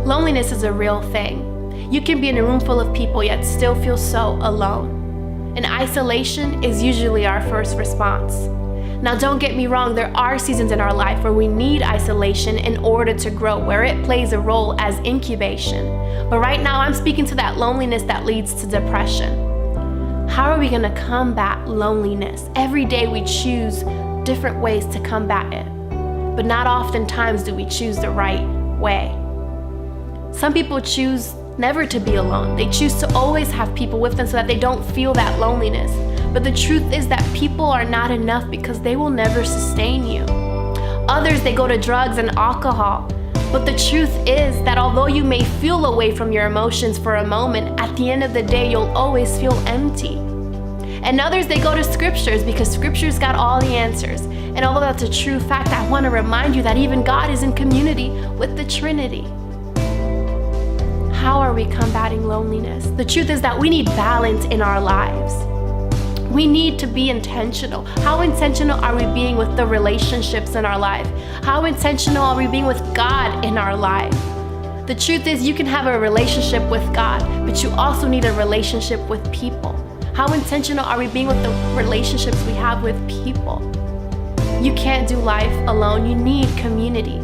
Loneliness is a real thing. You can be in a room full of people yet still feel so alone. And isolation is usually our first response. Now, don't get me wrong, there are seasons in our life where we need isolation in order to grow, where it plays a role as incubation. But right now, I'm speaking to that loneliness that leads to depression. How are we going to combat loneliness? Every day we choose different ways to combat it, but not oftentimes do we choose the right way. Some people choose never to be alone. They choose to always have people with them so that they don't feel that loneliness. But the truth is that people are not enough because they will never sustain you. Others, they go to drugs and alcohol. But the truth is that although you may feel away from your emotions for a moment, at the end of the day, you'll always feel empty. And others, they go to scriptures because scriptures got all the answers. And although that's a true fact, I want to remind you that even God is in community with the Trinity. How are we combating loneliness? The truth is that we need balance in our lives. We need to be intentional. How intentional are we being with the relationships in our life? How intentional are we being with God in our life? The truth is you can have a relationship with God, but you also need a relationship with people. How intentional are we being with the relationships we have with people? You can't do life alone. You need community.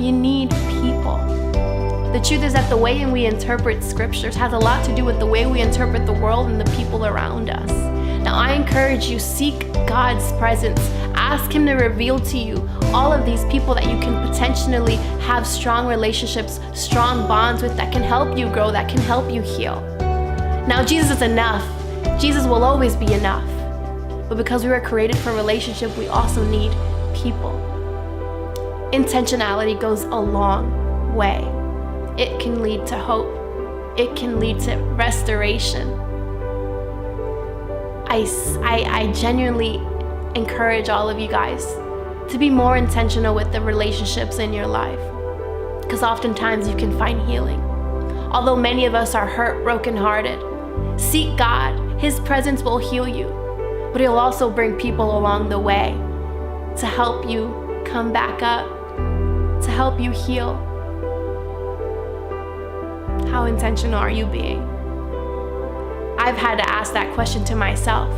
You need people. The truth is that the way we interpret scriptures has a lot to do with the way we interpret the world and the people around us. Now, I encourage you, seek God's presence. Ask Him to reveal to you all of these people that you can potentially have strong relationships, strong bonds with that can help you grow, that can help you heal. Now, Jesus is enough. Jesus will always be enough. But because we were created for relationship, we also need people. Intentionality goes a long way. It can lead to hope. It can lead to restoration. I genuinely encourage all of you guys to be more intentional with the relationships in your life, because oftentimes you can find healing. Although many of us are hurt, brokenhearted, seek God. His presence will heal you, but He'll also bring people along the way to help you come back up, to help you heal. How intentional are you being? I've had to ask that question to myself.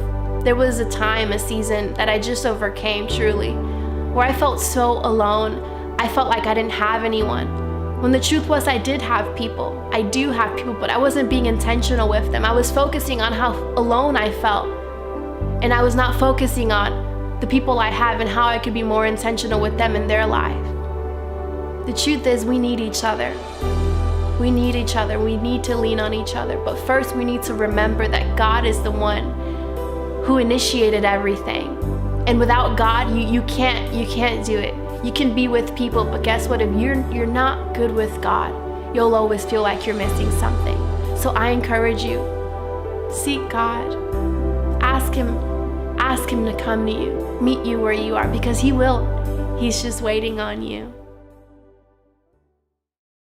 There was a time, a season that I just overcame truly, where I felt so alone. I felt like I didn't have anyone. When the truth was I did have people. I do have people, but I wasn't being intentional with them. I was focusing on how alone I felt. And I was not focusing on the people I have and how I could be more intentional with them in their life. The truth is we need each other. We need each other. We need to lean on each other. But first, we need to remember that God is the one who initiated everything. And without God, you can't do it. You can be with people, but guess what? If you're not good with God, you'll always feel like you're missing something. So I encourage you, seek God. Ask Him to come to you, meet you where you are, because He will. He's just waiting on you.